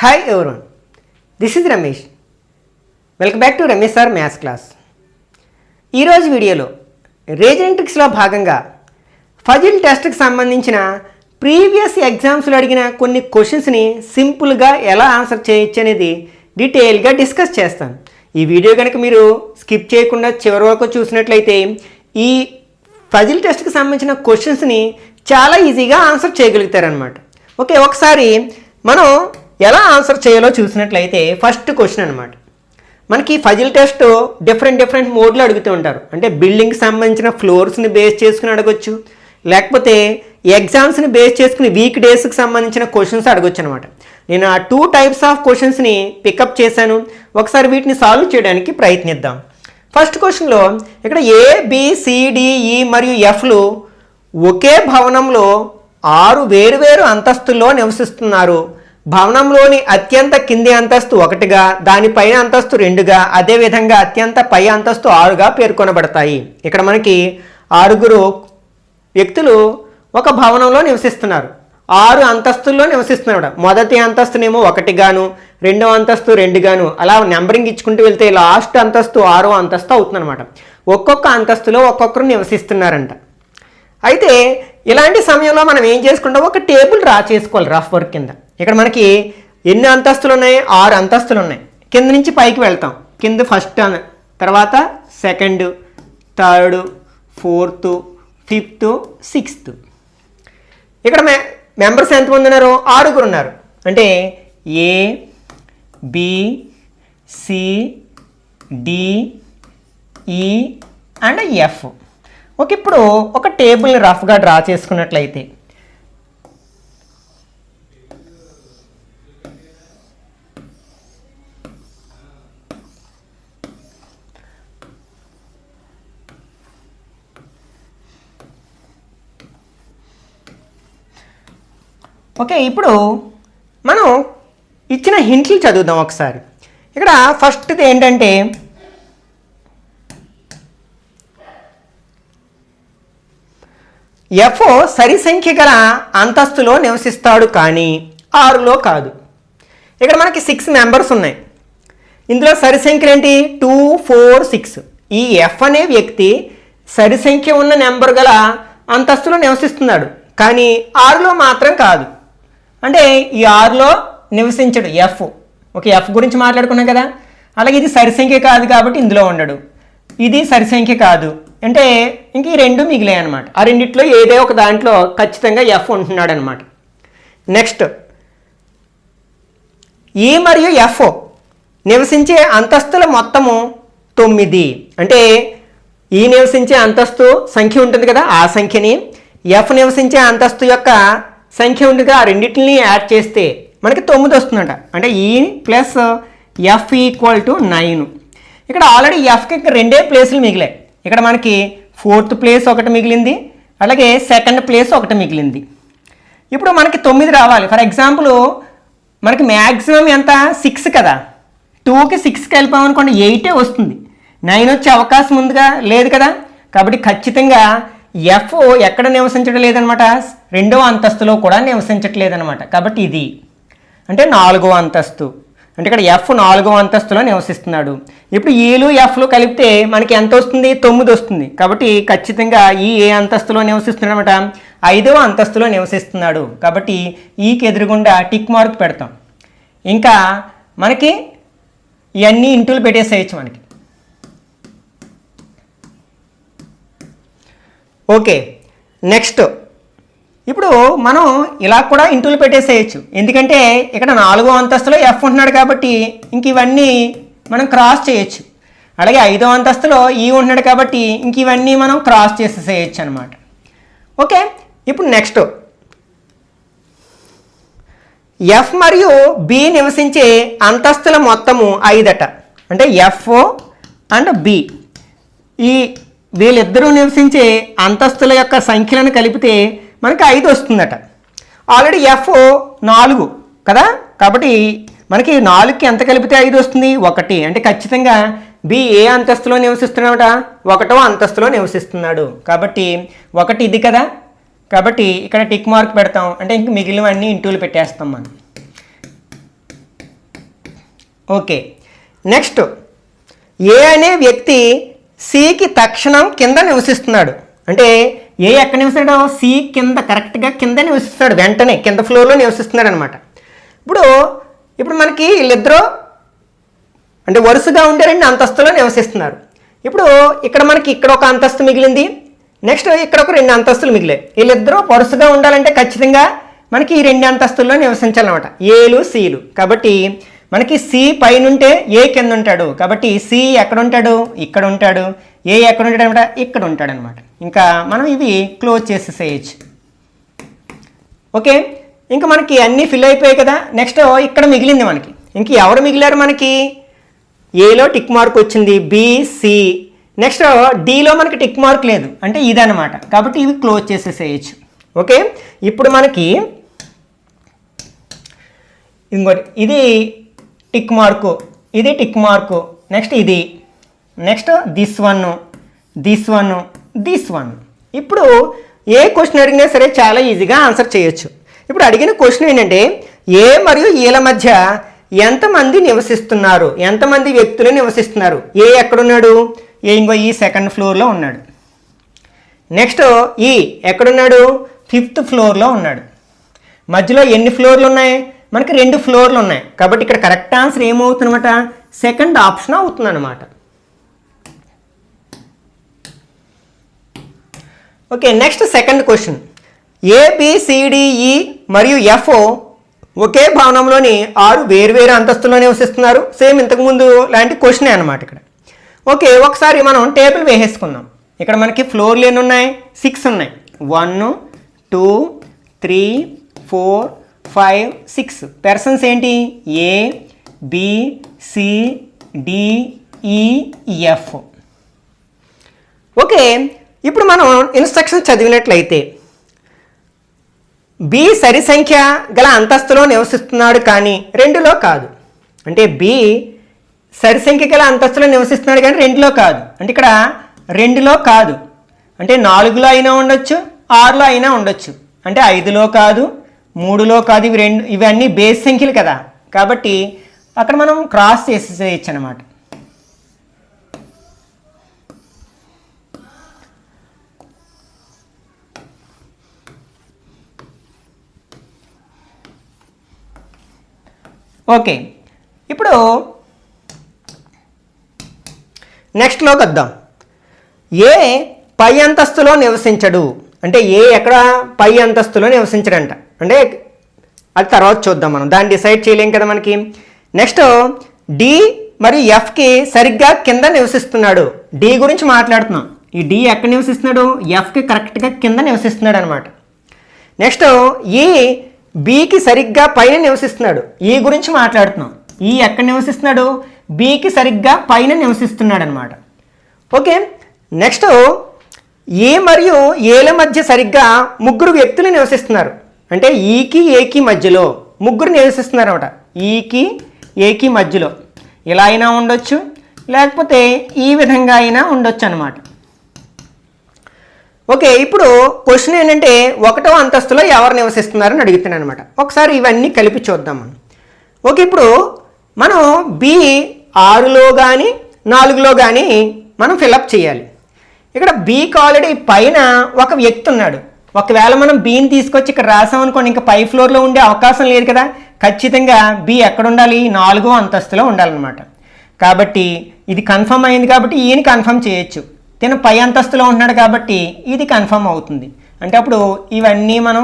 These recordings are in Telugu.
Hi everyone, this is Ramesh. Welcome back to Ramesh Sir Maths class. ఈరోజు వీడియోలో రీజనింగ్ ట్రిక్స్లో భాగంగా ఫజిల్ టెస్ట్కి సంబంధించిన ప్రీవియస్ ఎగ్జామ్స్లో అడిగిన కొన్ని క్వశ్చన్స్ని సింపుల్గా ఎలా ఆన్సర్ చేయొచ్చు అనేది డీటెయిల్గా డిస్కస్ చేస్తాను. ఈ వీడియో కనుక మీరు స్కిప్ చేయకుండా చివరి వరకు చూసినట్లయితే ఈ ఫజిల్ టెస్ట్కి సంబంధించిన క్వశ్చన్స్ని చాలా ఈజీగా ఆన్సర్ చేయగలుగుతారనమాట. ఓకే, ఒకసారి మనం ఎలా ఆన్సర్ చేయాలో చూసినట్లయితే ఫస్ట్ క్వశ్చన్ అనమాట. మనకి ఫజిల్ టెస్ట్ డిఫరెంట్ మోడ్లో అడుగుతూ ఉంటారు. అంటే బిల్డింగ్కి సంబంధించిన ఫ్లోర్స్ని బేస్ చేసుకుని అడగొచ్చు, లేకపోతే ఎగ్జామ్స్ని బేస్ చేసుకుని వీక్ డేస్కి సంబంధించిన క్వశ్చన్స్ అడగొచ్చు అనమాట. నేను ఆ 2 టైప్స్ ఆఫ్ క్వశ్చన్స్ని పికప్ చేశాను. ఒకసారి వీటిని సాల్వ్ చేయడానికి ప్రయత్నిద్దాం. ఫస్ట్ క్వశ్చన్లో ఇక్కడ ABCDE మరియు Fలు ఒకే భవనంలో 6 వేరువేరు అంతస్తుల్లో నివసిస్తున్నారు. భవనంలోని అత్యంత కింది అంతస్తు 1గా, దానిపైన అంతస్తు 2గా, అదేవిధంగా అత్యంత పై అంతస్తు 6గా పేర్కొనబడతాయి. ఇక్కడ మనకి 6 వ్యక్తులు ఒక భవనంలో నివసిస్తున్నారు. 6 అంతస్తుల్లో నివసిస్తున్నారు. మొదటి అంతస్తునేమో 1గాను, రెండవ అంతస్తు 2గాను, అలా నెంబరింగ్ ఇచ్చుకుంటూ వెళ్తే లాస్ట్ అంతస్తు 6వ అంతస్తు అవుతుందన్నమాట. ఒక్కొక్క అంతస్తులో ఒక్కొక్కరు నివసిస్తున్నారంట. అయితే ఇలాంటి సమయంలో మనం ఏం చేసుకుంటాం, ఒక టేబుల్ డ్రా చేసుకోవాలి రఫ్ వర్క్ కింద. ఇక్కడ మనకి ఎన్ని అంతస్తులు ఉన్నాయి, 6 అంతస్తులు ఉన్నాయి. కింద నుంచి పైకి వెళ్తాం. కింద ఫస్ట్, తర్వాత second, third, fourth, fifth, sixth. ఇక్కడ మెంబర్స్ ఎంతమంది ఉన్నారు, 6 ఉన్నారు. అంటే A B C D E and F. Okay, ఇప్పుడు ఒక టేబుల్ని రఫ్గా డ్రా చేసుకున్నట్లయితే ఓకే, ఇప్పుడు మనం ఇచ్చిన హింట్లు చదువుదాం ఒకసారి. ఇక్కడ ఫస్ట్ది ఏంటంటే F సరి సంఖ్య గల అంతస్తులో నివసిస్తాడు కానీ 6లో కాదు. ఇక్కడ మనకి 6 మెంబర్స్ ఉన్నాయి. ఇందులో సరి సంఖ్యలు ఏంటి, 2, 4, 6. ఈ F అనే వ్యక్తి సరి సంఖ్య ఉన్న నెంబర్ గల అంతస్తులో నివసిస్తున్నాడు కానీ 6లో మాత్రం కాదు. అంటే ఈ 6లో నివసించడు F. ఓకే, F గురించి మాట్లాడుకున్నాం కదా. అలాగే ఇది సరి సంఖ్య కాదు కాబట్టి ఇందులో ఉండడు. ఇది సరి సంఖ్య కాదు అంటే ఇంక ఈ 2 మిగిలాయి అనమాట. ఆ రెండిట్లో ఏదో ఒక దాంట్లో ఖచ్చితంగా F ఉంటున్నాడు అనమాట. నెక్స్ట్ E మరియు F నివసించే అంతస్తుల మొత్తము 9. అంటే E నివసించే అంతస్తు సంఖ్య ఉంటుంది కదా, ఆ సంఖ్యని F నివసించే అంతస్తు యొక్క సంఖ్య ఉంటుంది కదా, ఆ రెండింటిని యాడ్ చేస్తే మనకి 9 వస్తుందట. అంటే E ప్లస్ F = 9. ఇక్కడ ఆల్రెడీ Fకి 2 ప్లేసులు మిగిలాయి. ఇక్కడ మనకి 4th ప్లేస్ ఒకటి మిగిలింది, అలాగే 2nd ప్లేస్ ఒకటి మిగిలింది. ఇప్పుడు మనకి 9 రావాలి. ఫర్ ఎగ్జాంపుల్ మనకి మ్యాక్సిమం ఎంత, 6 కదా. 2కి 6 కలిపామనుకోండి 8 వస్తుంది. 9 వచ్చే అవకాశం ఉందిగా, లేదు కదా. కాబట్టి ఖచ్చితంగా F ఎక్కడ నివసించడం లేదనమాట, 2వ అంతస్తులో కూడా నివసించట్లేదనమాట. కాబట్టి ఇది అంటే 4వ అంతస్తు. అంటే ఇక్కడ F 4వ అంతస్తులో నివసిస్తున్నాడు. ఇప్పుడు ఈలు Fలు కలిపితే మనకి ఎంత వస్తుంది, 9 వస్తుంది. కాబట్టి ఖచ్చితంగా ఈ ఏ అంతస్తులో నివసిస్తున్నాడు అనమాట, 5వ అంతస్తులో నివసిస్తున్నాడు. కాబట్టి ఈకి ఎదురుగుండా టిక్ మార్క్ పెడతాం. ఇంకా మనకి ఇవన్నీ ఇంటూలు పెట్టేసేయచ్చు మనకి. ఓకే, నెక్స్ట్ ఇప్పుడు మనం ఇలా కూడా ఇంటూలు పెట్టేసేయచ్చు. ఎందుకంటే ఇక్కడ 4వ అంతస్తులో F ఉంటున్నాడు కాబట్టి ఇంక ఇవన్నీ మనం క్రాస్ చేయొచ్చు. అలాగే 5వ అంతస్తులో E ఉంటున్నాడు కాబట్టి ఇంక ఇవన్నీ మనం క్రాస్ చేసేసేయచ్చు అనమాట. ఓకే, ఇప్పుడు నెక్స్ట్ F మరియు B నివసించే అంతస్తుల మొత్తము 5 అట. అంటే F అండ్ B ఈ వీళ్ళిద్దరూ నివసించే అంతస్తుల యొక్క సంఖ్యలను కలిపితే మనకి 5 వస్తుందట. ఆల్రెడీ F 4 కదా, కాబట్టి మనకి 4కి ఎంత కలిపితే 5 వస్తుంది, 1. అంటే ఖచ్చితంగా B ఏ అంతస్తులో నివసిస్తున్నాడట, 1వ అంతస్తులో నివసిస్తున్నాడు. కాబట్టి 1 ఇది కదా, కాబట్టి ఇక్కడ టిక్ మార్క్ పెడతాం. అంటే ఇంక మిగిలినవన్నీ ఇంటూలు పెట్టేస్తాం మనం. ఓకే, నెక్స్ట్ ఏ అనే వ్యక్తి సికి తక్షణం కింద నివసిస్తున్నాడు. అంటే ఏ ఎక్కడ నివసిస్తాడో సి కింద కరెక్ట్గా కింద నివసిస్తాడు, వెంటనే కింద ఫ్లోర్లో నివసిస్తున్నాడు అనమాట. ఇప్పుడు మనకి వీళ్ళిద్దరూ అంటే వరుసగా ఉండే 2 అంతస్తులో నివసిస్తున్నారు. ఇప్పుడు ఇక్కడ మనకి ఇక్కడ ఒక అంతస్తు మిగిలింది, నెక్స్ట్ ఇక్కడ ఒక 2 అంతస్తులు మిగిలాయి. వీళ్ళిద్దరూ వరుసగా ఉండాలంటే ఖచ్చితంగా మనకి ఈ 2 అంతస్తుల్లో నివసించాలన్నమాట, ఏలు సిలు. కాబట్టి మనకి సి పైన ఉంటే ఏ కింద ఉంటాడు, కాబట్టి సి ఎక్కడ ఉంటాడు, ఇక్కడ ఉంటాడు. ఏ ఎక్కడ ఉంటాడు అనమాట, ఇక్కడ ఉంటాడు అనమాట. ఇంకా మనం ఇవి క్లోజ్ చేసేసేయచ్చు. ఓకే, ఇంకా మనకి అన్నీ ఫిల్ అయిపోయాయి కదా. నెక్స్ట్ ఇక్కడ మిగిలింది మనకి, ఇంక ఎవరు మిగిలారు మనకి, ఏలో టిక్ మార్క్ వచ్చింది, బి సి. నెక్స్ట్ డిలో మనకి టిక్ మార్క్ లేదు, అంటే ఇదనమాట. కాబట్టి ఇవి క్లోజ్ చేసేసేయచ్చు. ఓకే, ఇప్పుడు మనకి ఇంకోటి ఇది టిక్ మార్కు, ఇది టిక్ మార్కు, నెక్స్ట్ ఇది, next this one, this one, this one. ఇప్పుడు ఏ క్వశ్చన్ అడిగినా సరే చాలా ఈజీగా ఆన్సర్ చేయొచ్చు. ఇప్పుడు అడిగిన క్వశ్చన్ ఏంటంటే ఏ మరియు ఏల మధ్య ఎంతమంది నివసిస్తున్నారు, ఎంతమంది వ్యక్తులు నివసిస్తున్నారు. ఏ ఎక్కడున్నాడు, ఏ ఇంకో ఈ 2nd ఫ్లోర్లో ఉన్నాడు. నెక్స్ట్ ఈ ఎక్కడున్నాడు, 5th ఫ్లోర్లో ఉన్నాడు. మధ్యలో ఎన్ని ఫ్లోర్లు ఉన్నాయి, మనకి 2 ఫ్లోర్లు ఉన్నాయి. కాబట్టి ఇక్కడ కరెక్ట్ ఆన్సర్ ఏమవుతుందన్నమాట, 2nd ఆప్షన్ అవుతుంది అనమాట. Okay, next 2nd question. ABCDE మరియు ఎఫ్ ఒకే భవనంలోని 6 వేర్వేరు అంతస్తుల్లో నివసిస్తున్నారు. సేమ్ ఇంతకుముందు లాంటి క్వశ్చనే అనమాట ఇక్కడ. ఓకే, ఒకసారి మనం టేబుల్ వేసేసుకుందాం. ఇక్కడ మనకి ఫ్లోర్లు ఎన్ని ఉన్నాయి, 6 ఉన్నాయి. 1 2 3 4 5 6 పర్సన్స్ ఏంటి, ఏ బి సి డి ఈ ఎఫ్. ఓకే, ఇప్పుడు మనం ఇన్స్ట్రక్షన్స్ చదివినట్లయితే బి సరి సంఖ్య గల అంతస్తులో నివసిస్తున్నాడు కానీ 2లో కాదు. అంటే బి సరి సంఖ్య గల అంతస్తులో నివసిస్తున్నాడు కానీ 2లో కాదు. అంటే ఇక్కడ 2లో కాదు, అంటే 4లో అయినా ఉండొచ్చు, 6లో అయినా ఉండొచ్చు. అంటే 5లో కాదు, 3లో కాదు. ఇవన్నీ బేస్ సంఖ్యలు కదా, కాబట్టి అక్కడ మనం క్రాస్ చేసేయచ్చు అనమాట. ఓకే, ఇప్పుడు నెక్స్ట్లోకి వద్దాం. ఏ పై అంతస్తులో నివసించడు, అంటే ఏ ఎక్కడ పై అంతస్తులో నివసించడంట. అంటే అది తర్వాత చూద్దాం, మనం దాన్ని డిసైడ్ చేయలేం కదా మనకి. నెక్స్ట్ డి మరియు ఎఫ్కి సరిగ్గా కింద నివసిస్తున్నాడు. డి గురించి మాట్లాడుతున్నాం. ఈ డి ఎక్కడ నివసిస్తున్నాడు, ఎఫ్కి కరెక్ట్గా కింద నివసిస్తున్నాడు అనమాట. నెక్స్ట్ ఈ బికి సరిగ్గా పైన నివసిస్తున్నాడు. ఈ గురించి మాట్లాడుతున్నాం. ఈ ఎక్కడ నివసిస్తున్నాడు, బికి సరిగ్గా పైన నివసిస్తున్నాడు అనమాట. ఓకే, నెక్స్ట్ ఏ మరియు ఏల మధ్య సరిగ్గా 3 వ్యక్తులు నివసిస్తున్నారు. అంటే ఈకి ఏకి మధ్యలో 3 నివసిస్తున్నారు అనమాట. ఈకి ఏకి మధ్యలో ఇలా అయినా ఉండొచ్చు, లేకపోతే ఈ విధంగా అయినా ఉండొచ్చు అనమాట. ఓకే, ఇప్పుడు క్వశ్చన్ ఏంటంటే 1వ అంతస్తులో ఎవరు నివసిస్తున్నారని అడుగుతున్నాను అనమాట. ఒకసారి ఇవన్నీ కలిపి చూద్దాం మనం. ఓకే, ఇప్పుడు మనం బి 6లో కానీ 4లో కానీ మనం ఫిలప్ చేయాలి. ఇక్కడ బికి ఆల్రెడీ పైన ఒక వ్యక్తి ఉన్నాడు. ఒకవేళ మనం బిని తీసుకొచ్చి ఇక్కడ రాసామనుకోండి, ఇంకా పై ఫ్లోర్లో ఉండే అవకాశం లేదు కదా. ఖచ్చితంగా బి ఎక్కడ ఉండాలి, 4వ అంతస్తులో ఉండాలన్నమాట. కాబట్టి ఇది కన్ఫర్మ్ అయింది, కాబట్టి ఈయన కన్ఫర్మ్ చేయొచ్చు. తిన పై అంతస్తులో ఉంటున్నాడు కాబట్టి ఇది కన్ఫర్మ్ అవుతుంది. అంటే అప్పుడు ఇవన్నీ మనం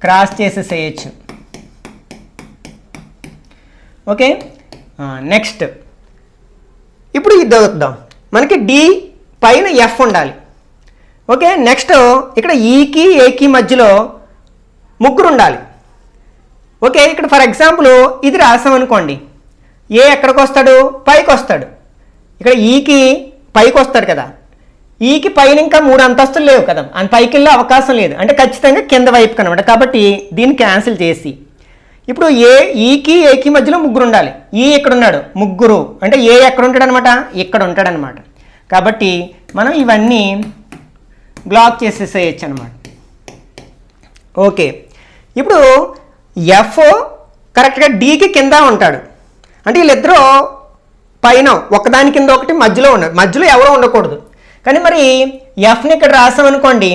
క్రాస్ చేసేసేయచ్చు. ఓకే, నెక్స్ట్ ఇప్పుడు ఇది వద్దాం. మనకి డి పైన ఎఫ్ ఉండాలి. ఓకే, నెక్స్ట్ ఇక్కడ ఈకి ఏకి మధ్యలో 3 ఉండాలి. ఓకే, ఇక్కడ ఫర్ ఎగ్జాంపుల్ ఇది రాసామనుకోండి, ఏ ఎక్కడికి వస్తాడు, పైకి వస్తాడు. ఇక్కడ ఈకి పైకి వస్తాడు కదా, ఈకి పైన ఇంకా 3 అంతస్తులు లేవు కదా, అని పైకి వెళ్ళే అవకాశం లేదు. అంటే ఖచ్చితంగా కింద వైపుకి అనమాట. కాబట్టి దీన్ని క్యాన్సిల్ చేసి ఇప్పుడు ఈకి ఏకి మధ్యలో 3 ఉండాలి. ఈ ఇక్కడ ఉన్నాడు 3, అంటే ఏ ఎక్కడ ఉంటాడు అనమాట, ఇక్కడ ఉంటాడనమాట. కాబట్టి మనం ఇవన్నీ బ్లాక్ చేసేసేయచ్చు అనమాట. ఓకే, ఇప్పుడు ఎఫ్ కరెక్ట్గా డికి కింద ఉంటాడు. అంటే వీళ్ళిద్దరూ పైన ఒకదాని కింద ఒకటి మధ్యలో ఉన్నారు, మధ్యలో ఎవరో ఉండకూడదు. కానీ మరి ఎఫ్ని ఇక్కడ రాసామనుకోండి,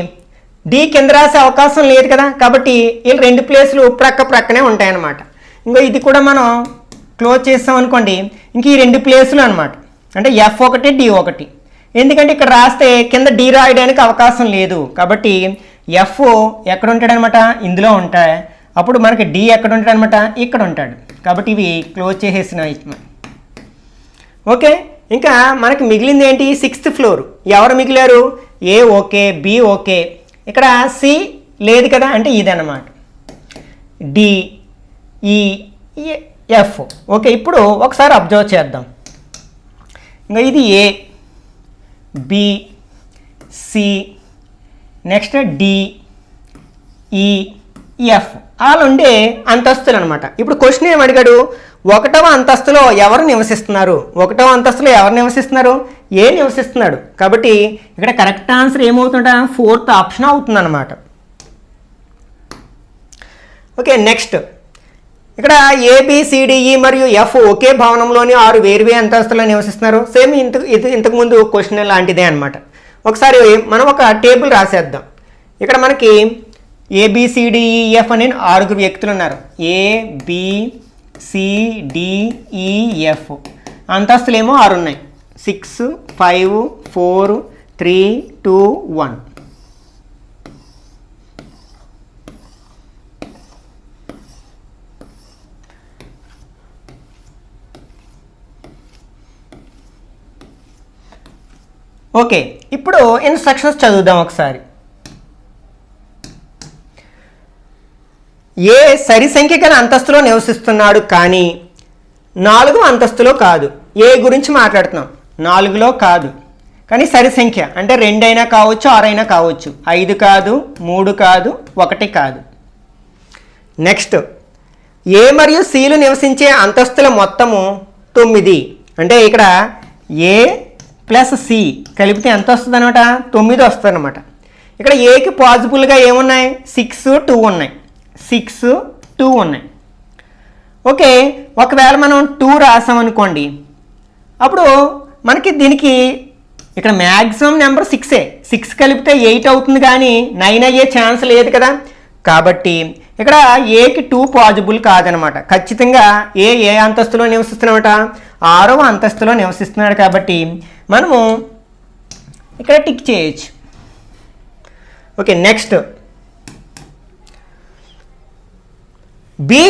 డి కింద రాసే అవకాశం లేదు కదా, కాబట్టి వీళ్ళు 2 ప్లేసులు ప్రక్కనే ఉంటాయన్నమాట. ఇంకో ఇది కూడా మనం క్లోజ్ చేస్తామనుకోండి, ఇంక ఈ 2 ప్లేసులు అనమాట, అంటే F1 D1. ఎందుకంటే ఇక్కడ రాస్తే కింద డి రాయడానికి అవకాశం లేదు, కాబట్టి ఎఫ్ ఎక్కడ ఉంటాడనమాట, ఇందులో ఉంటాయి. అప్పుడు మనకి డి ఎక్కడ ఉంటాడనమాట, ఇక్కడ ఉంటాడు. కాబట్టి ఇవి క్లోజ్ చేసేసిన. ఓకే, ఇంకా మనకి మిగిలింది ఏంటి, 6th ఫ్లోర్. ఎవరు మిగిలారు, ఏ ఓకే, బి ఓకే, ఇక్కడ సి లేదు కదా, అంటే ఇదన్నమాట, డి, ఈ, ఎఫ్. ఓకే, ఇప్పుడు ఒకసారి అబ్జర్వ్ చేద్దాం. ఇంకా ఇది ఏ, బి, సి, నెక్స్ట్ డి, ఈ, ఎఫ్ వాళ్ళు ఉండే అంతస్తులు అనమాట. ఇప్పుడు క్వశ్చన్ ఏమి అడిగాడు, 1వ అంతస్తులో ఎవరు నివసిస్తున్నారు, 1వ అంతస్తులో ఎవరు నివసిస్తున్నారు, ఏ నివసిస్తున్నాడు. కాబట్టి ఇక్కడ కరెక్ట్ ఆన్సర్ ఏమవుతుంట, 4th ఆప్షన్ అవుతుంది అనమాట. ఓకే, నెక్స్ట్ ఇక్కడ ఏబిసిడిఈ మరియు ఎఫ్ ఒకే భవనంలోని 6 వేర్వేరు అంతస్తుల్లో నివసిస్తున్నారు. సేమ్ ఇంతకుముందు క్వశ్చన్ లాంటిదే అనమాట. ఒకసారి మనం ఒక టేబుల్ రాసేద్దాం. ఇక్కడ మనకి ఏబిసిడిఈఎఫ్ అనే 6 వ్యక్తులు ఉన్నారు. ఏబిసిడిఈఎఫ్ అంతస్తులు ఏమో 6 ఉన్నాయి. 6, 5, 4, 3, 2, 1. ఓకే, ఇప్పుడు ఇన్స్ట్రక్షన్స్ చదువుదాం ఒకసారి. ఏ సరి సంఖ్య గల అంతస్తులో నివసిస్తున్నాడు, కానీ 4వ అంతస్తులో కాదు. ఏ గురించి మాట్లాడుతున్నాం, 4లో కాదు, కానీ సరి సంఖ్య అంటే 2 అయినా కావచ్చు, 6 అయినా కావచ్చు. 5 కాదు, 3 కాదు, 1 కాదు. నెక్స్ట్ ఏ మరియు సిలు నివసించే అంతస్తుల మొత్తము 9. అంటే ఇక్కడ ఏ ప్లస్ సి కలిపితే ఎంత వస్తుంది అనమాట, 9 వస్తుంది అనమాట. ఇక్కడ ఏకి పాజిబుల్గా ఏమున్నాయి, 6, 2 ఉన్నాయి. 6, 2 ఉన్నాయి. ఓకే, ఒకవేళ మనం 2 రాసామనుకోండి, అప్పుడు మనకి దీనికి ఇక్కడ మ్యాక్సిమం నెంబర్ 6. 6 కలిపితే 8 అవుతుంది, కానీ 9 అయ్యే ఛాన్స్ లేదు కదా. కాబట్టి ఇక్కడ ఏకి 2 పాజిబుల్ కాదనమాట. ఖచ్చితంగా ఏ అంతస్తులో నివసిస్తున్నామట, 6వ అంతస్తులో నివసిస్తున్నాడు. కాబట్టి మనము ఇక్కడ టిక్ చేయొచ్చు. ఓకే, నెక్స్ట్ బి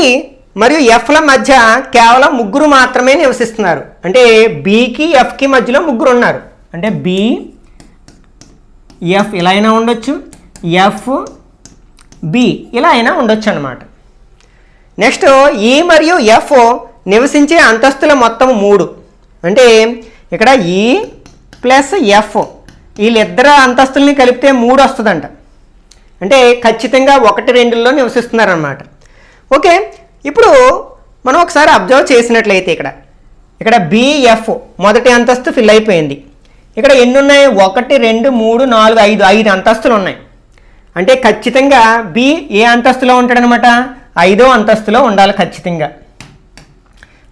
మరియు ఎఫ్ల మధ్య కేవలం 3 మాత్రమే నివసిస్తున్నారు. అంటే బికి ఎఫ్కి మధ్యలో 3 ఉన్నారు. అంటే బి, ఎఫ్ ఇలా అయినా ఉండొచ్చు, ఎఫ్, బి ఇలా అయినా ఉండొచ్చు అన్నమాట. నెక్స్ట్ ఈ మరియు ఎఫ్ నివసించే అంతస్తుల మొత్తం 3. అంటే ఇక్కడ ఈ ప్లస్ ఎఫ్ వీళ్ళిద్దరు అంతస్తుల్ని కలిపితే 3 వస్తుందంట. అంటే ఖచ్చితంగా 1, 2లో నివసిస్తున్నారన్నమాట. ఓకే, ఇప్పుడు మనం ఒకసారి అబ్జర్వ్ చేసినట్లయితే ఇక్కడ బిఎఫ్ మొదటి అంతస్తు ఫిల్ అయిపోయింది. ఇక్కడ ఎన్ని ఉన్నాయి, 1, 2, 3, 4, 5 అంతస్తులు ఉన్నాయి. అంటే ఖచ్చితంగా బి ఏ అంతస్తులో ఉంటాడనమాట, 5వ అంతస్తులో ఉండాలి ఖచ్చితంగా.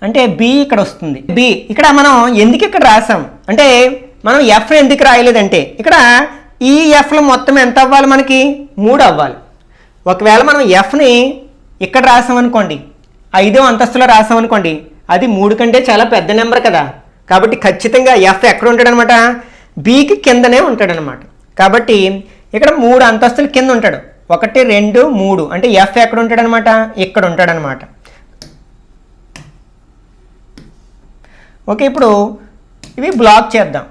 అంటే బి ఇక్కడ వస్తుంది. బి ఇక్కడ మనం ఎందుకు ఇక్కడ రాసాం అంటే, మనం ఎఫ్ ఎందుకు రాయలేదంటే, ఇక్కడ ఈ ఎఫ్లో మొత్తం ఎంత అవ్వాలి, మనకి 3 అవ్వాలి. ఒకవేళ మనం ఎఫ్ని ఇక్కడ రాసామనుకోండి, 5వ అంతస్తులో రాసామనుకోండి, అది 3 కంటే చాలా పెద్ద నెంబర్ కదా. కాబట్టి ఖచ్చితంగా ఎఫ్ ఎక్కడ ఉంటాడనమాట, బికి కిందనే ఉంటాడనమాట. కాబట్టి ఇక్కడ 3 అంతస్తులు కింద ఉంటాడు. 1, 2, 3 అంటే ఎఫ్ ఎక్కడ ఉంటాడనమాట, ఇక్కడ ఉంటాడనమాట. ఓకే, ఇప్పుడు ఇవి బ్లాక్ చేద్దాం.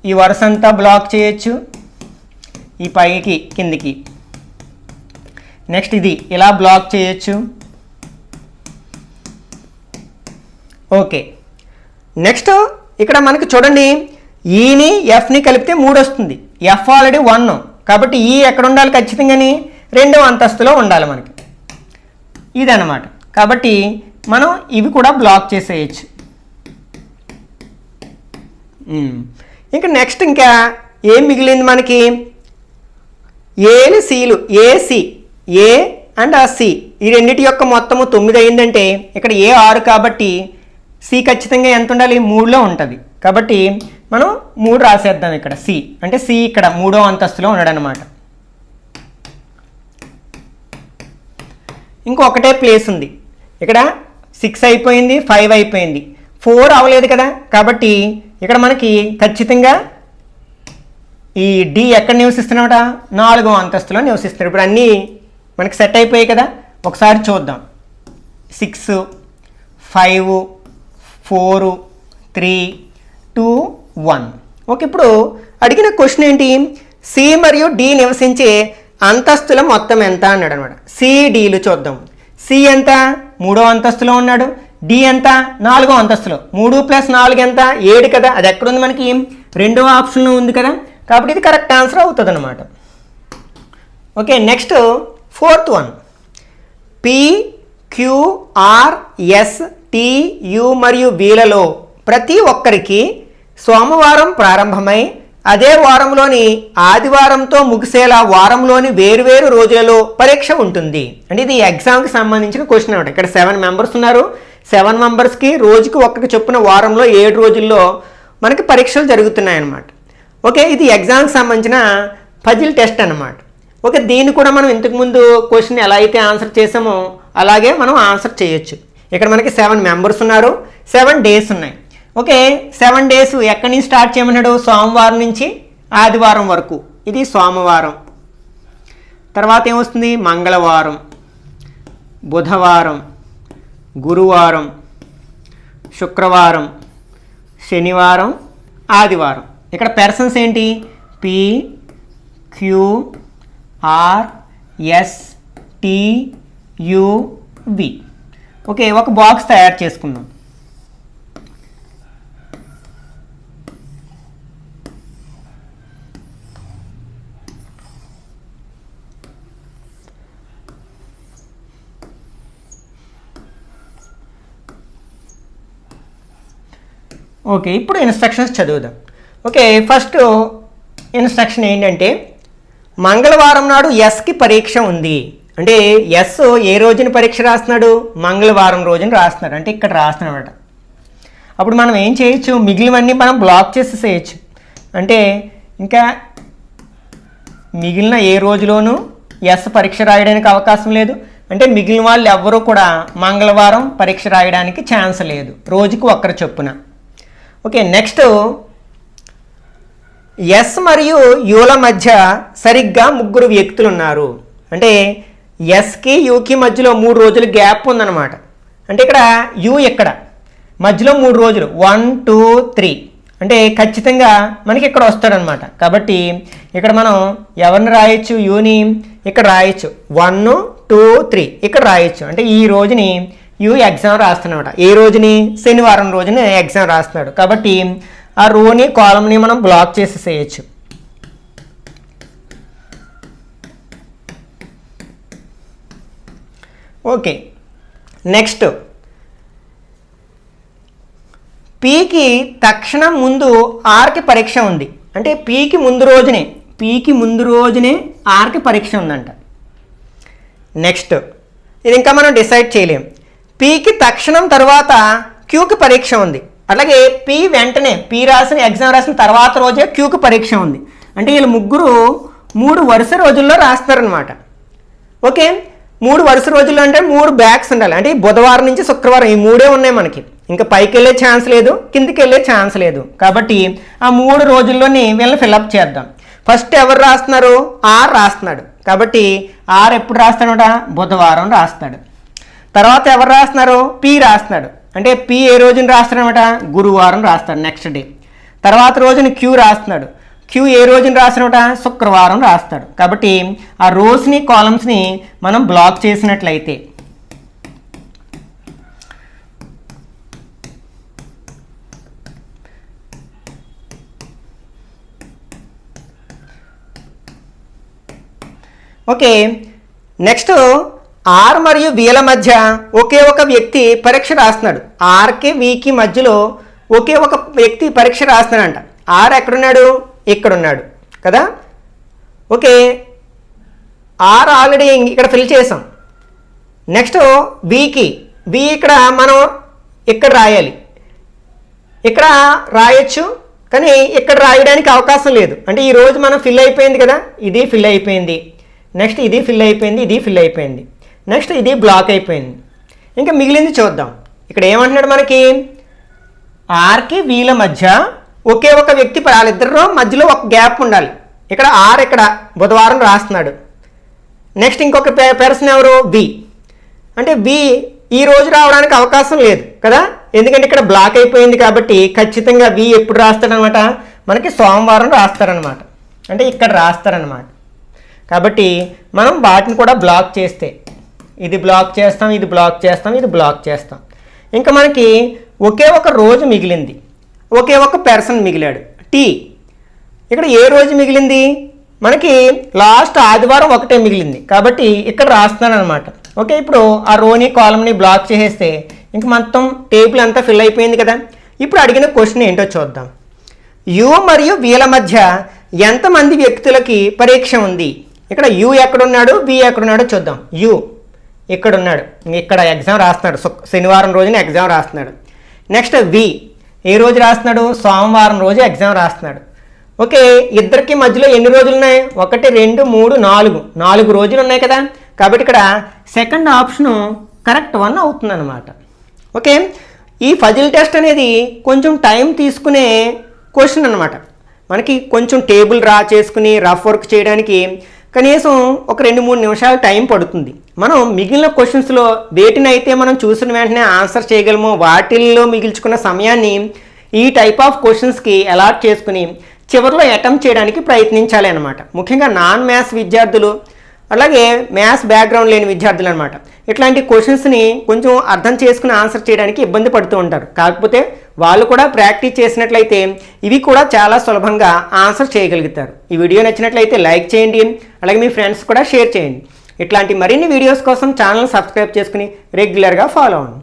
ఈ వరుస అంతా బ్లాక్ చేయొచ్చు, ఈ పైకి కిందికి. నెక్స్ట్ ఇది ఇలా బ్లాక్ చేయొచ్చు. ఓకే, నెక్స్ట్ ఇక్కడ మనకి చూడండి, ఈని ఎఫ్ని కలిపితే 3 వస్తుంది. ఎఫ్ ఆల్రెడీ 1, కాబట్టి ఈ ఎక్కడ ఉండాలి, ఖచ్చితంగాని 2వ అంతస్తులో ఉండాలి మనకి. ఇదన్నమాట. కాబట్టి మనం ఇవి కూడా బ్లాక్ చేసేయచ్చు. ఇంకా నెక్స్ట్ ఇంకా ఏం మిగిలింది మనకి, ఏలు సీలు, ఏసి, ఏ అండ్ ఆ సి ఈ రెండింటి యొక్క మొత్తము 9 అయిందంటే, ఇక్కడ ఏ 6 కాబట్టి సి ఖచ్చితంగా ఎంత ఉండాలి? 3లో ఉంటుంది. కాబట్టి మనం 3 రాసేద్దాం ఇక్కడ. సి అంటే సి ఇక్కడ 3వ అంతస్తులో ఉన్నాడనమాట. ఇంకొకటే ప్లేస్ ఉంది ఇక్కడ. 6 అయిపోయింది, 5 అయిపోయింది, 4 అవ్వలేదు కదా. కాబట్టి ఇక్కడ మనకి ఖచ్చితంగా ఈ డి ఎక్కడ నివసిస్తున్నామట? 4వ అంతస్తులో నివసిస్తున్నాడు. ఇప్పుడు అన్నీ మనకి సెట్ అయిపోయాయి కదా. ఒకసారి చూద్దాం. 6, 5, 4, 3, 2, 1. ఓకే, ఇప్పుడు అడిగిన క్వశ్చన్ ఏంటి? సి మరియు డి నివసించే అంతస్తుల మొత్తం ఎంత అన్నాడు అనమాట. సిడిలు చూద్దాం. సి ఎంత? 3వ అంతస్తులో ఉన్నాడు. డి ఎంత? 4వ అంతస్తులో. 3 + 4 ఎంత? 7 కదా. అది ఎక్కడుంది మనకి? 2వ ఆప్షన్లో ఉంది కదా. కాబట్టి ఇది కరెక్ట్ ఆన్సర్ అవుతుంది అనమాట. Okay, next 4th one. P, Q, R, S, T, U మరియు వీలలో ప్రతి ఒక్కరికి సోమవారం ప్రారంభమై అదే వారంలోని ఆదివారంతో ముగిసేలా వారంలోని వేరువేరు రోజులలో పరీక్ష ఉంటుంది. అంటే ఇది ఎగ్జామ్కి సంబంధించిన క్వశ్చన్ అనమాట. ఇక్కడ 7 మెంబర్స్ ఉన్నారు. 7 మెంబర్స్కి రోజుకి ఒక్కరికి చొప్పున వారంలో 7 రోజుల్లో మనకి పరీక్షలు జరుగుతున్నాయి అన్నమాట. ఓకే, ఇది ఎగ్జామ్కి సంబంధించిన పజిల్ టెస్ట్ అనమాట. ఓకే, దీన్ని కూడా మనం ఇంతకుముందు క్వశ్చన్ ఎలా అయితే ఆన్సర్ చేసామో అలాగే మనం ఆన్సర్ చేయొచ్చు. ఇక్కడ మనకి 7 మెంబర్స్ ఉన్నారు, 7 డేస్ ఉన్నాయి. ఓకే, 7 డేస్ ఎక్కడి నుంచి స్టార్ట్ చేయమన్నాడు? సోమవారం నుంచి ఆదివారం వరకు. ఇది సోమవారం. తర్వాత ఏమొస్తుంది? మంగళవారం, బుధవారం, గురువారం, శుక్రవారం, శనివారం, ఆదివారం. ఇక్కడ పర్సన్స్ ఏంటి? P, Q, R, S, T, U, V. Okay, ఒక బాక్స్ తయారు చేసుకుందాం. ఓకే, ఇప్పుడు ఇన్స్ట్రక్షన్స్ చదువుదాం. ఓకే, ఫస్ట్ ఇన్స్ట్రక్షన్ ఏంటంటే మంగళవారం నాడు ఎస్కి పరీక్ష ఉంది. అంటే ఎస్ ఏ రోజున పరీక్ష రాస్తున్నాడు? మంగళవారం రోజున రాస్తున్నాడు. అంటే ఇక్కడ రాస్తున్నాడు. అప్పుడు మనం ఏం చేయొచ్చు? మిగిలినవన్నీ మనం బ్లాక్ చేసేసేయచ్చు. అంటే ఇంకా మిగిలిన ఏ రోజులోనూ ఎస్ పరీక్ష రాయడానికి అవకాశం లేదు. అంటే మిగిలిన వాళ్ళు ఎవ్వరూ కూడా మంగళవారం పరీక్ష రాయడానికి ఛాన్స్ లేదు. రోజుకి ఒక్కరు చొప్పున. ఓకే, నెక్స్ట్ ఎస్ మరియు యూల మధ్య సరిగ్గా 3 వ్యక్తులు ఉన్నారు. అంటే ఎస్కి యూకి మధ్యలో 3 రోజులు గ్యాప్ ఉందన్నమాట. అంటే ఇక్కడ యూ ఇక్కడ మధ్యలో 3 రోజులు 1, 2, 3. అంటే ఖచ్చితంగా మనకి ఇక్కడ వస్తాడనమాట. కాబట్టి ఇక్కడ మనం ఎవరిని రాయొచ్చు? యూని ఇక్కడ రాయొచ్చు. 1, 2, 3 ఇక్కడ రాయొచ్చు. అంటే ఈ రోజుని యూ ఎగ్జామ్ రాస్తున్నాడు. ఏ రోజుని? శనివారం రోజున ఎగ్జామ్ రాస్తున్నాడు. కాబట్టి ఆ రోని కాలంని మనం బ్లాక్ చేసేసేయచ్చు. ఓకే, నెక్స్ట్ పీకి తక్షణం ముందు ఆర్కి పరీక్ష ఉంది. అంటే పీకి ముందు రోజునే ఆర్కి పరీక్ష ఉందంట. నెక్స్ట్ ఇది ఇంకా మనం డిసైడ్ చేయలేం. పీకి తక్షణం తర్వాత క్యూకి పరీక్ష ఉంది. అలాగే పి వెంటనే పి రాసిన ఎగ్జామ్ రాసిన తర్వాత రోజే క్యూకి పరీక్ష ఉంది. అంటే వీళ్ళు ముగ్గురు 3 వరుస రోజుల్లో రాస్తారనమాట. ఓకే, 3 వరుస రోజుల్లో అంటే 3 బ్యాక్స్ ఉండాలి. అంటే బుధవారం నుంచి శుక్రవారం ఈ 3 ఉన్నాయి మనకి. ఇంకా పైకి వెళ్ళే ఛాన్స్ లేదు, కిందికి వెళ్ళే ఛాన్స్ లేదు. కాబట్టి ఆ 3 రోజుల్లోని వీళ్ళని ఫిల్అప్ చేద్దాం. ఫస్ట్ ఎవరు రాస్తున్నారు? ఆర్ రాస్తున్నాడు. కాబట్టి ఆర్ ఎప్పుడు రాస్తాడట? బుధవారం రాస్తాడు. తర్వాత ఎవరు రాస్తున్నారు? పి రాస్తున్నాడు. అంటే పి ఏ రోజున రాస్తాడనమాట? గురువారం రాస్తాడు, నెక్స్ట్ డే. తర్వాత రోజున క్యూ రాస్తున్నాడు. క్యూ ఏ రోజున రాస్తాడనమాట? శుక్రవారం రాస్తాడు. కాబట్టి ఆ రోస్ని కాలమ్స్ని మనం బ్లాక్ చేసినట్లయితే ఓకే, నెక్స్ట్ ఆర్ మరియు వీల మధ్య ఒకే ఒక వ్యక్తి పరీక్ష రాస్తున్నాడు. ఆర్కి వీకి మధ్యలో ఒకే ఒక వ్యక్తి పరీక్ష రాస్తున్నాడంట. ఆర్ ఎక్కడున్నాడు? ఇక్కడున్నాడు కదా. ఓకే, ఆర్ ఆల్రెడీ ఇక్కడ ఫిల్ చేసాం. నెక్స్ట్ వి ఇక్కడ మనం ఇక్కడ రాయాలి. ఇక్కడ రాయొచ్చు, కానీ ఇక్కడ రాయడానికి అవకాశం లేదు. అంటే ఈరోజు మనం ఫిల్ అయిపోయింది కదా, ఇది ఫిల్ అయిపోయింది, నెక్స్ట్ ఇది ఫిల్ అయిపోయింది, ఇది ఫిల్ అయిపోయింది, నెక్స్ట్ ఇది బ్లాక్ అయిపోయింది. ఇంకా మిగిలింది చూద్దాం. ఇక్కడ ఏమంటున్నాడు మనకి, ఆర్కి వీళ్ళ మధ్య ఒకే ఒక వ్యక్తి, వాళ్ళిద్దరిలో మధ్యలో ఒక గ్యాప్ ఉండాలి. ఇక్కడ ఆర్ ఇక్కడ బుధవారం రాస్తున్నాడు. నెక్స్ట్ ఇంకొక పర్సన్ ఎవరు, బి. అంటే బి ఈ రోజు రావడానికి అవకాశం లేదు కదా, ఎందుకంటే ఇక్కడ బ్లాక్ అయిపోయింది కాబట్టి ఖచ్చితంగా బి ఎప్పుడు రాస్తాడనమాట, మనకి సోమవారం రాస్తారనమాట. అంటే ఇక్కడ రాస్తారనమాట. కాబట్టి మనం వాటిని కూడా బ్లాక్ చేస్తే ఇది బ్లాక్ చేస్తాం, ఇది బ్లాక్ చేస్తాం, ఇది బ్లాక్ చేస్తాం. ఇంకా మనకి ఒకే ఒక రోజు మిగిలింది, ఒకే ఒక పర్సన్ మిగిలాడు, టీ. ఇక్కడ ఏ రోజు మిగిలింది, మనకి లాస్ట్ ఆదివారం ఒకటే మిగిలింది కాబట్టి ఇక్కడ రాస్తున్నాను అనమాట. ఓకే, ఇప్పుడు ఆ రోని కాలంని బ్లాక్ చేసేస్తే ఇంక మొత్తం టేబుల్ అంతా ఫిల్ అయిపోయింది కదా. ఇప్పుడు అడిగిన క్వశ్చన్ ఏంటో చూద్దాం. యు మరియు వీళ్ళ మధ్య ఎంతమంది వ్యక్తులకి పరీక్ష ఉంది? ఇక్కడ యు ఎక్కడున్నాడు, బి ఎక్కడున్నాడో చూద్దాం. యు ఇక్కడ ఉన్నాడు, ఇక్కడ ఎగ్జామ్ రాస్తున్నాడు, శనివారం రోజున ఎగ్జామ్ రాస్తున్నాడు. నెక్స్ట్ వి ఏ రోజు రాస్తున్నాడు, సోమవారం రోజు ఎగ్జామ్ రాస్తున్నాడు. ఓకే, ఇద్దరికి మధ్యలో ఎన్ని రోజులు ఉన్నాయి, 1 2 3 4 రోజులు ఉన్నాయి కదా. కాబట్టి ఇక్కడ సెకండ్ ఆప్షను కరెక్ట్ వన్ అవుతుంది అనమాట. ఓకే, ఈ ఫజిల్ టెస్ట్ అనేది కొంచెం టైం తీసుకునే క్వశ్చన్ అనమాట. మనకి కొంచెం టేబుల్ డ్రా చేసుకుని రఫ్ వర్క్ చేయడానికి కనీసం ఒక 2-3 నిమిషాలు టైం పడుతుంది. మనం మిగిలిన క్వశ్చన్స్లో వేటినైతే మనం చూసిన వెంటనే ఆన్సర్ చేయగలమో వాటిల్లో మిగిల్చుకున్న సమయాన్ని ఈ టైప్ ఆఫ్ క్వశ్చన్స్కి అలాట్ చేసుకుని చివరిలో అటెంప్ట్ చేయడానికి ప్రయత్నించాలి అనమాట. ముఖ్యంగా నాన్ మ్యాథ్స్ విద్యార్థులు, అలాగే మ్యాథ్స్ బ్యాక్గ్రౌండ్ లేని విద్యార్థులు అనమాట. ఇట్లాంటి క్వశ్చన్స్ని కొంచెం అర్థం చేసుకుని ఆన్సర్ చేయడానికి ఇబ్బంది పడుతూ ఉంటారు. కాకపోతే వాళ్ళు కూడా ప్రాక్టీస్ చేసినట్లయితే ఇవి కూడా చాలా సులభంగా ఆన్సర్ చేయగలుగుతారు. ఈ వీడియో నచ్చినట్లయితే లైక్ చేయండి, అలాగే మీ ఫ్రెండ్స్ కూడా షేర్ చేయండి. ఇట్లాంటి మరిన్ని వీడియోస్ కోసం ఛానల్ సబ్స్క్రైబ్ చేసుకుని రెగ్యులర్గా ఫాలో అవ్వండి.